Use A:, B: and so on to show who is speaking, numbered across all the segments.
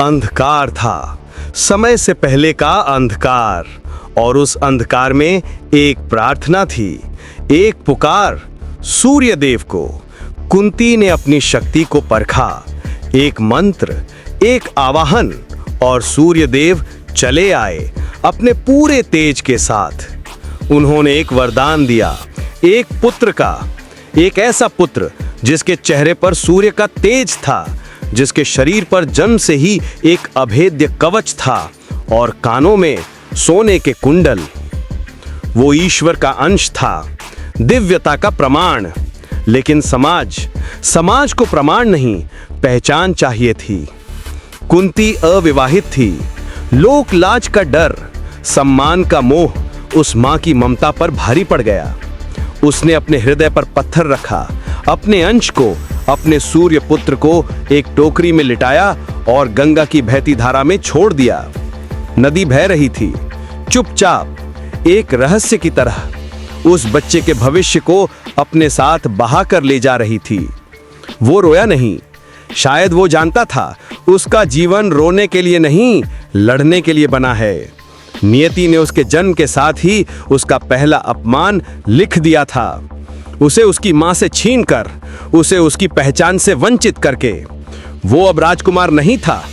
A: अंधकार था, समय से पहले का अंधकार। और उस अंधकार में एक प्रार्थना थी, एक पुकार सूर्य देव को। कुंती ने अपनी शक्ति को परखा, एक मंत्र, एक आवाहन, और सूर्य देव चले आए अपने पूरे तेज के साथ। उन्होंने एक वरदान दिया, एक पुत्र का, एक ऐसा पुत्र जिसके चेहरे पर सूर्य का तेज था, जिसके शरीर पर जन्म से ही एक अभेद्य कवच था और कानों में सोने के कुंडल। वो ईश्वर का अंश था, दिव्यता का प्रमाण। लेकिन समाज को प्रमाण नहीं, पहचान चाहिए थी। कुंती अविवाहित थी, लोक लाज का डर, सम्मान का मोह उस मां की ममता पर भारी पड़ गया। उसने अपने हृदय पर पत्थर रखा, अपने अंश को, अपने सूर्य पुत्र को एक टोकरी में लिटाया और गंगा की बहती धारा में छोड़ दिया। नदी बह रही थी, चुपचाप, एक रहस्य की तरह उस बच्चे के भविष्य को अपने साथ बहा कर ले जा रही थी। वो रोया नहीं, शायद वो जानता था उसका जीवन रोने के लिए नहीं, लड़ने के लिए बना है। नियति ने उसके जन्म के साथ ही उसका पहला अपमान लिख दिया था, उसे उसकी मां से छीनकर, उसे उसकी पहचान से वंचित करके। वो अब राजकुमार नहीं था,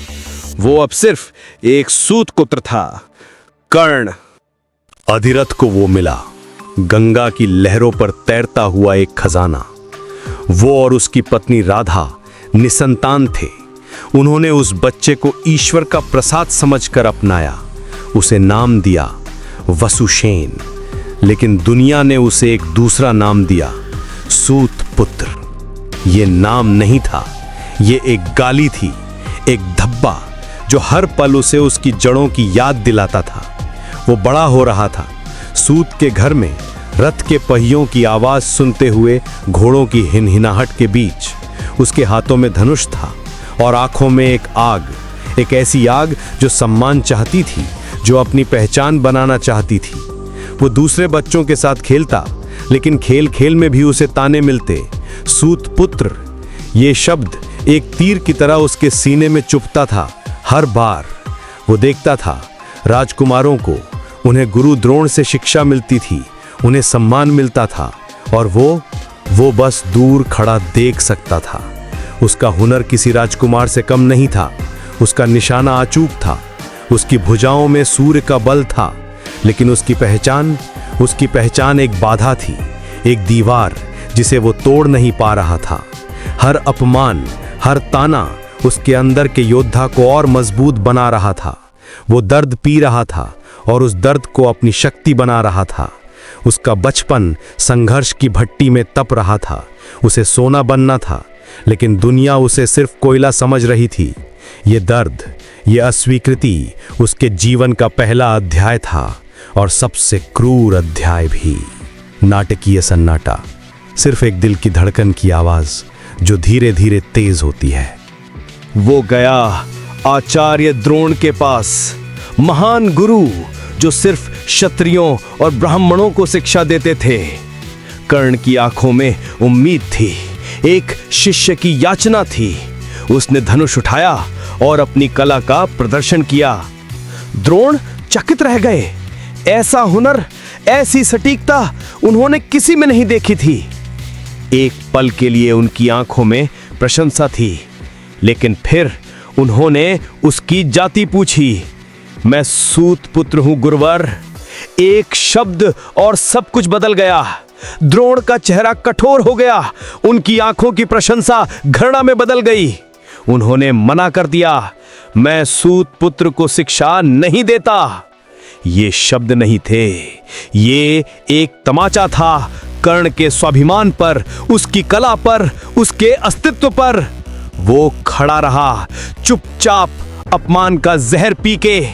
A: वो अब सिर्फ एक सूतपुत्र था, कर्ण। अधिरथ को वो मिला, गंगा की लहरों पर तैरता हुआ एक खजाना। वो और उसकी पत्नी राधा निसंतान थे। उन्होंने उस बच्चे को ईश्वर का प्रसाद समझकर अपनाया, उसे नाम दिया वसुसेन। लेकिन दुनिया ने उसे एक दूसरा नाम दिया, सूत पुत्र। ये नाम नहीं था, ये एक गाली थी, एक धब्बा जो हर पल उसे उसकी जड़ों की याद दिलाता था। वो बड़ा हो रहा था, सूत के घर में, रथ के पहियों की आवाज सुनते हुए घोड़ों की हिनहिनाहट के बीच। उसके हाथों में धनुष था और आंखों में एक आग, एक ऐसी आग जो सम्मान चाहती थी, जो अपनी पहचान बनाना चाहती थी। वो दूसरे बच्चों के साथ खेलता, लेकिन खेल खेल में भी उसे ताने मिलते। सूत पुत्र, ये शब्द एक तीर की तरह उसके सीने में चुभता था। हर बार वो देखता था राजकुमारों को, उन्हें गुरु द्रोण से शिक्षा मिलती थी, उन्हें सम्मान मिलता था, और वो बस दूर खड़ा देख सकता था। उसका हुनर किसी राजकुमार से कम नहीं था, उसका निशाना अचूक था, उसकी भुजाओं में सूर्य का बल था। लेकिन उसकी पहचान एक बाधा थी, एक दीवार जिसे वो तोड़ नहीं पा रहा था। हर अपमान, हर ताना उसके अंदर के योद्धा को और मजबूत बना रहा था। वो दर्द पी रहा था और उस दर्द को अपनी शक्ति बना रहा था। उसका बचपन संघर्ष की भट्टी में तप रहा था, उसे सोना बनना था, लेकिन दुनिया उसे सिर्फ कोयला समझ रही थी। ये दर्द, ये अस्वीकृति उसके जीवन का पहला अध्याय था, और सबसे क्रूर अध्याय भी। नाटकीय सन्नाटा, सिर्फ एक दिल की धड़कन की आवाज जो धीरे धीरे तेज होती है। वो गया आचार्य द्रोण के पास, महान गुरु जो सिर्फ क्षत्रियों और ब्राह्मणों को शिक्षा देते थे। कर्ण की आंखों में उम्मीद थी, एक शिष्य की याचना थी। उसने धनुष उठाया और अपनी कला का प्रदर्शन किया। द्रोण चकित रह गए। ऐसा हुनर, ऐसी सटीकता उन्होंने किसी में नहीं देखी थी। एक पल के लिए उनकी आंखों में प्रशंसा थी, लेकिन फिर उन्होंने उसकी जाति पूछी। मैं सूत पुत्र हूं गुरुवर। एक शब्द और सब कुछ बदल गया। द्रोण का चेहरा कठोर हो गया, उनकी आंखों की प्रशंसा घृणा में बदल गई। उन्होंने मना कर दिया, मैं सूत पुत्र को शिक्षा नहीं देता। ये शब्द नहीं थे, ये एक तमाचा था कर्ण के स्वाभिमान पर, उसकी कला पर, उसके अस्तित्व पर। वो खड़ा रहा, चुपचाप, अपमान का जहर पी के।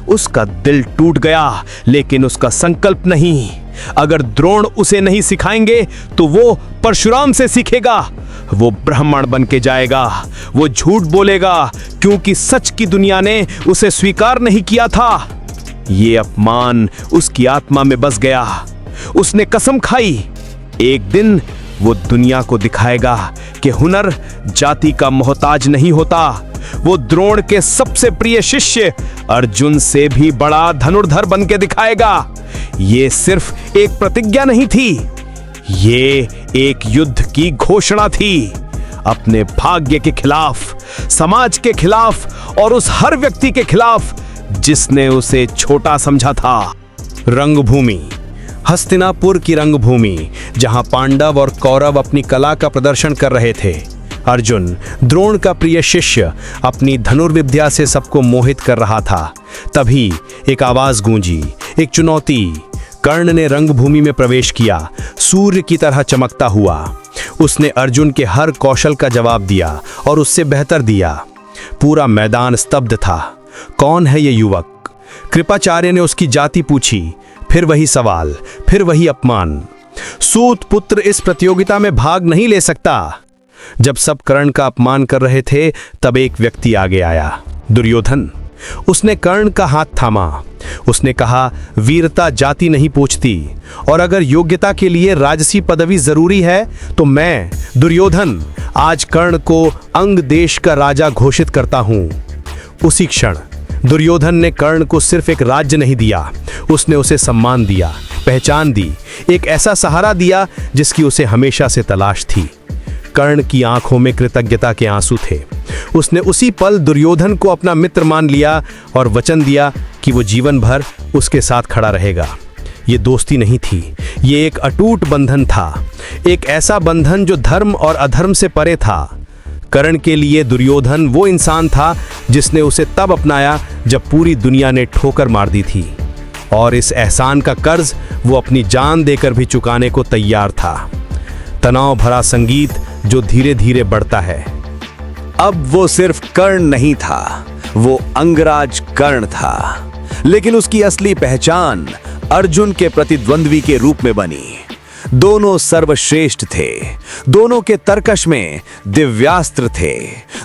A: उसका दिल टूट गया, लेकिन उसका संकल्प नहीं। अगर द्रोण उसे नहीं सिखाएंगे तो वो परशुराम से सीखेगा। वो ब्राह्मण बन के जाएगा, वो झूठ बोलेगा, क्योंकि सच की दुनिया ने उसे स्वीकार नहीं किया था। ये अपमान उसकी आत्मा में बस गया। उसने कसम खाई, एक दिन वो दुनिया को दिखाएगा कि हुनर जाति का मोहताज नहीं होता, वो द्रोण के सबसे प्रिय शिष्य अर्जुन से भी बड़ा धनुर्धर बन के दिखाएगा। ये सिर्फ एक प्रतिज्ञा नहीं थी, ये एक युद्ध की घोषणा थी, अपने भाग्य के खिलाफ, समाज के खिलाफ और उस हर व्यक्ति के खिलाफ जिसने उसे छोटा समझा था। रंगभूमि, हस्तिनापुर की रंगभूमि, जहां पांडव और कौरव अपनी कला का प्रदर्शन कर रहे थे। अर्जुन, द्रोण का प्रिय शिष्य, अपनी धनुर्विद्या से सबको मोहित कर रहा था। तभी एक आवाज गूंजी, एक चुनौती। कर्ण ने रंगभूमि में प्रवेश किया, सूर्य की तरह चमकता हुआ। उसने अर्जुन के हर कौशल का जवाब दिया और उससे बेहतर दिया। पूरा मैदान स्तब्ध था। कौन है ये युवक? कृपाचार्य ने उसकी जाति पूछी। फिर वही सवाल, फिर वही अपमान। सूत पुत्र इस प्रतियोगिता में भाग नहीं ले सकता। जब सब कर्ण का अपमान कर रहे थे, तब एक व्यक्ति आगे आया, दुर्योधन। उसने कर्ण का हाथ थामा। उसने कहा, वीरता जाति नहीं पूछती, और अगर योग्यता के लिए राजसी पदवी जरूरी है तो मैं, दुर्योधन, आज कर्ण को अंग देश का राजा घोषित करता हूं। उसी क्षण दुर्योधन ने कर्ण को सिर्फ एक राज्य नहीं दिया, उसने उसे सम्मान दिया, पहचान दी, एक ऐसा सहारा दिया जिसकी उसे हमेशा से तलाश थी। कर्ण की आंखों में कृतज्ञता के आंसू थे। उसने उसी पल दुर्योधन को अपना मित्र मान लिया और वचन दिया कि वो जीवन भर उसके साथ खड़ा रहेगा। ये दोस्ती नहीं थी, ये एक अटूट बंधन था, एक ऐसा बंधन जो धर्म और अधर्म से परे था। कर्ण के लिए दुर्योधन वो इंसान था जिसने उसे तब अपनाया जब पूरी दुनिया ने ठोकर मार दी थी, और इस एहसान का कर्ज वो अपनी जान देकर भी चुकाने को तैयार था। तनाव भरा संगीत जो धीरे धीरे बढ़ता है।
B: अब वो सिर्फ कर्ण नहीं था, वो अंगराज कर्ण था, लेकिन उसकी असली पहचान अर्जुन के प्रतिद्वंद्वी के रूप में बनी। दोनों सर्वश्रेष्ठ थे, दोनों के तरकश में दिव्यास्त्र थे,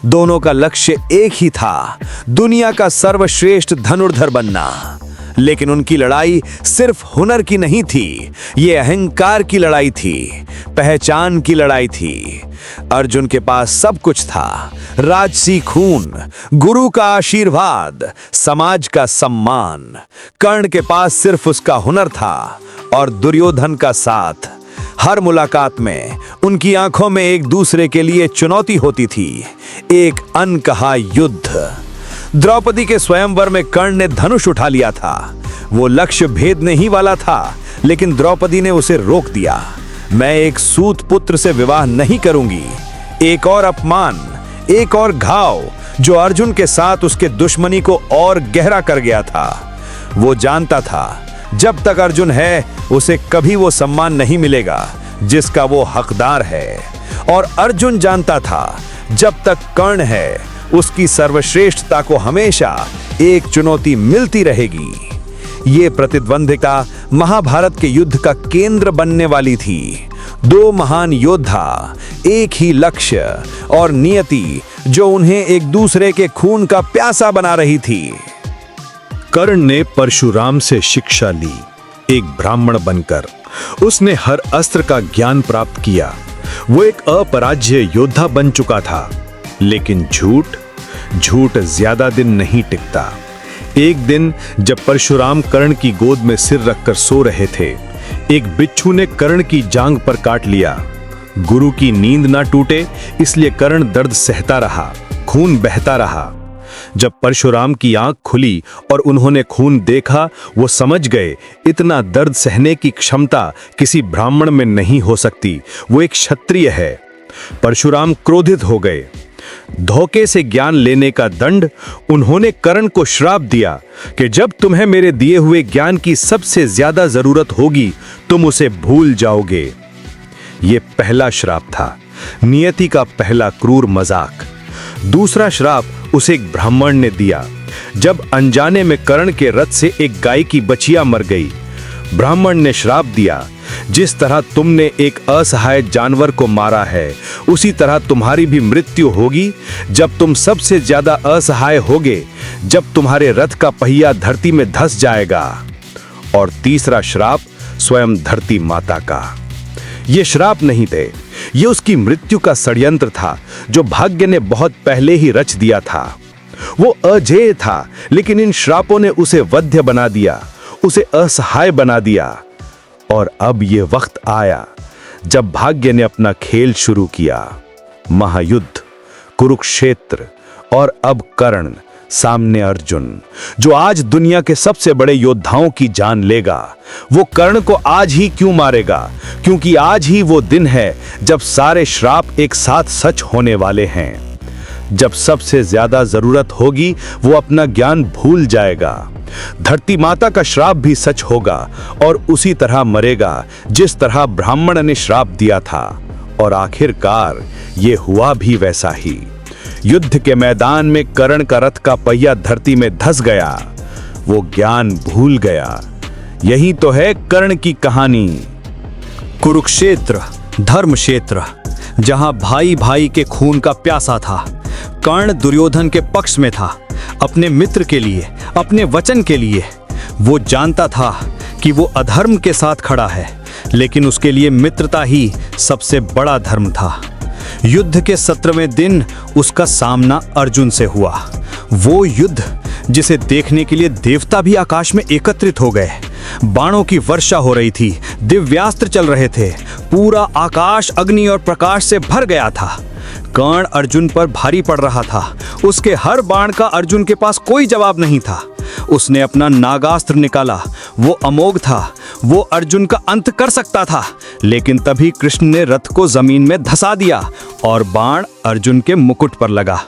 B: दोनों का लक्ष्य एक ही था, दुनिया का सर्वश्रेष्ठ धनुर्धर बनना। लेकिन उनकी लड़ाई सिर्फ हुनर की नहीं थी, ये अहंकार की लड़ाई थी, पहचान की लड़ाई थी। अर्जुन के पास सब कुछ था, राजसी खून, गुरु का आशीर्वाद, समाज का सम्मान। कर्ण के पास सिर्फ उसका हुनर था और दुर्योधन का साथ। हर मुलाकात में उनकी आंखों में एक दूसरे के लिए चुनौती होती थी, एक अनकहा युद्ध। द्रौपदी के स्वयंवर में कर्ण ने धनुष उठा लिया था। वो लक्ष्य भेदने ही वाला था, लेकिन द्रौपदी ने उसे रोक दिया। मैं एक सूत पुत्र से विवाह नहीं करूंगी। एक और अपमान, एक और घाव जो अर्जुन के साथ उसके दुश्मनी को और गहरा कर गया था। वो जानता था जब तक अर्जुन है उसे कभी वो सम्मान नहीं मिलेगा जिसका वो हकदार है, और अर्जुन जानता था जब तक कर्ण है उसकी सर्वश्रेष्ठता को हमेशा एक चुनौती मिलती रहेगी। ये प्रतिद्वंदिता महाभारत के युद्ध का केंद्र बनने वाली थी। दो महान योद्धा, एक ही लक्ष्य और नियति जो उन्हें एक दूसरे के खून का प्यासा बना रही थी।
A: कर्ण ने परशुराम से शिक्षा ली, एक ब्राह्मण बनकर। उसने हर अस्त्र का ज्ञान प्राप्त किया। वो एक अपराज्य योद्धा बन चुका था। लेकिन झूठ ज्यादा दिन नहीं टिकता। एक दिन जब परशुराम कर्ण की गोद में सिर रखकर सो रहे थे, एक बिच्छू ने कर्ण की जांघ पर काट लिया। गुरु की नींद ना टूटे इसलिए कर्ण दर्द सहता रहा, खून बहता रहा। जब परशुराम की आंख खुली और उन्होंने खून देखा, वो समझ गए इतना दर्द सहने की क्षमता किसी ब्राह्मण में नहीं हो सकती। वो एक क्षत्रिय है। परशुराम क्रोधित हो गए। धोखे से ज्ञान लेने का दंड उन्होंने कर्ण को श्राप दिया कि जब तुम्हें मेरे दिए हुए ज्ञान की सबसे ज्यादा जरूरत होगी तुम उसे भूल जाओगे। यह पहला श्राप था, नियति का पहला क्रूर मजाक। दूसरा श्राप उसे एक ब्राह्मण ने दिया। जब अनजाने में कर्ण के रथ से एक गाय की बछिया मर गई, ब्राह्मण ने श्राप दिया, जिस तरह तुमने एक असहाय जानवर को मारा है उसी तरह तुम्हारी भी मृत्यु होगी जब तुम सबसे ज्यादा असहाय होगे, जब तुम्हारे रथ का पहिया धरती में धंस जाएगा। और तीसरा श्राप स्वयं धरती माता का। ये श्राप नहीं थे, ये उसकी मृत्यु का षड्यंत्र था जो भाग्य ने बहुत पहले ही रच दिया था। वो अजेय था, लेकिन इन श्रापों ने उसे वध्य बना दिया, उसे असहाय बना दिया। और अब ये वक्त आया जब भाग्य ने अपना खेल शुरू किया। महायुद्ध, कुरुक्षेत्र और अब कर्ण, सामने अर्जुन, जो आज दुनिया के सबसे बड़े योद्धाओं की जान लेगा। वो कर्ण को आज ही क्यों मारेगा? क्योंकि आज ही वो दिन है जब सारे श्राप एक साथ सच होने वाले हैं। जब सबसे ज्यादा जरूरत होगी वो अपना ज्ञान भूल जाएगा। धरती माता का श्राप भी सच होगा और उसी तरह मरेगा जिस तरह ब्राह्मण ने श्राप दिया था। और आखिरकार ये हुआ भी वैसा ही। युद्ध के मैदान में कर्ण का रथ का पहिया धरती में धंस गया। वो ज्ञान भूल गया। यही तो है कर्ण की कहानी।
B: कुरुक्षेत्र, धर्म क्षेत्र, जहां भाई भाई के खून का प्यासा था। कर्ण दुर्योधन के पक्ष में था, अपने मित्र के लिए, अपने वचन के लिए। वो जानता था कि वो अधर्म के साथ खड़ा है, लेकिन उसके लिए मित्रता ही सबसे बड़ा धर्म था। युद्ध के 17वें दिन उसका सामना अर्जुन से हुआ। वो युद्ध जिसे देखने के लिए देवता भी आकाश में एकत्रित हो गए। बाणों की वर्षा हो रही थी, दिव्यास्त्र चल रहे थे, पूरा आकाश अग्नि और प्रकाश से भर गया था। कर्ण अर्जुन पर भारी पड़ रहा था। उसके हर बाण का अर्जुन के पास कोई जवाब नहीं था। उसने अपना नागास्त्र निकाला, वो अमोघ था, वो अर्जुन का अंत कर सकता था। लेकिन तभी कृष्ण ने रथ को जमीन में धंसा दिया और बाण अर्जुन के मुकुट पर लगा।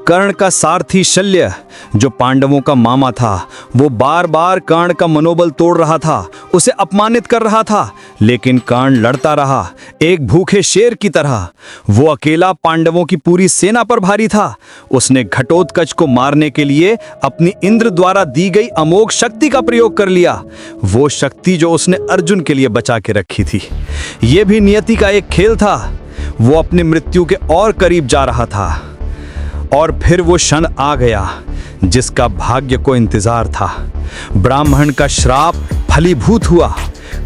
B: कर्ण का सारथी शल्य, जो पांडवों का मामा था, वो बार बार कर्ण का मनोबल तोड़ रहा था, उसे अपमानित कर रहा था। लेकिन कर्ण लड़ता रहा, एक भूखे शेर की तरह। वो अकेला पांडवों की पूरी सेना पर भारी था। उसने घटोत्कच को मारने के लिए अपनी इंद्र द्वारा दी गई अमोघ शक्ति का प्रयोग कर लिया, वो शक्ति जो उसने अर्जुन के लिए बचा के रखी थी। ये भी नियति का एक खेल था। वो अपनी मृत्यु के और करीब जा रहा था। और फिर वो क्षण आ गया जिसका भाग्य को इंतजार था। ब्राह्मण का श्राप फलीभूत हुआ।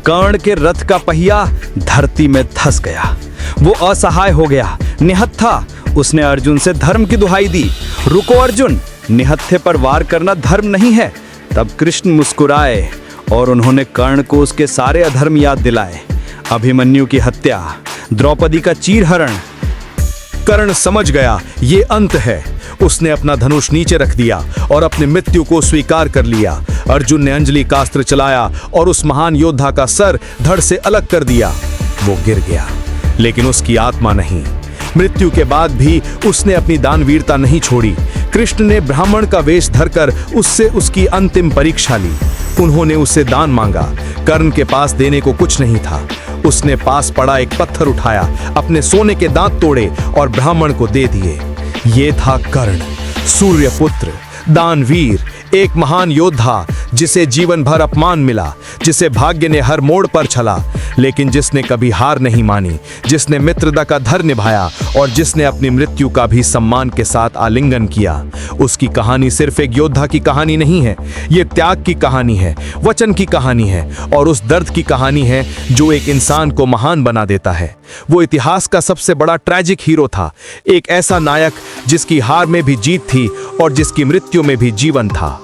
B: कर्ण के रथ का पहिया धरती में धंस गया। वो असहाय हो गया, निहत्था था। उसने अर्जुन से धर्म की दुहाई दी, रुको अर्जुन, निहत्थे पर वार करना धर्म नहीं है। तब कृष्ण मुस्कुराए और उन्होंने कर्ण को उसके सारे अधर्म याद दिलाए। अभिमन्यु की हत्या, द्रौपदी का चीरहरण।
A: कर्ण समझ गया ये अंत है। उसने अपना धनुष नीचे रख दिया और अपनी मृत्यु को स्वीकार कर लिया। अर्जुन ने अंजलि का अस्त्र चलाया और उस महान योद्धा का सर धड़ से अलग कर दिया। वो गिर गया, लेकिन उसकी आत्मा नहीं। मृत्यु के बाद भी उसने अपनी दानवीरता नहीं छोड़ी। कृष्ण ने ब्राह्मण का वेश धरकर उससे उसकी अंतिम परीक्षा ली। उन्होंने उससे दान मांगा। कर्ण के पास देने को कुछ नहीं था। उसने पास पड़ा एक पत्थर उठाया, अपने सोने के दांत तोड़े और ब्राह्मण को दे दिए। ये था कर्ण, सूर्यपुत्र, दानवीर, एक महान योद्धा जिसे जीवन भर अपमान मिला, जिसे भाग्य ने हर मोड़ पर छला, लेकिन जिसने कभी हार नहीं मानी, जिसने मित्रता का धर्म निभाया और जिसने अपनी मृत्यु का भी सम्मान के साथ आलिंगन किया। उसकी कहानी सिर्फ एक योद्धा की कहानी नहीं है, ये त्याग की कहानी है, वचन की कहानी है और उस दर्द की कहानी है जो एक इंसान को महान बना देता है। वो इतिहास का सबसे बड़ा ट्रैजिक हीरो था, एक ऐसा नायक जिसकी हार में भी जीत थी और जिसकी मृत्यु में भी जीवन था।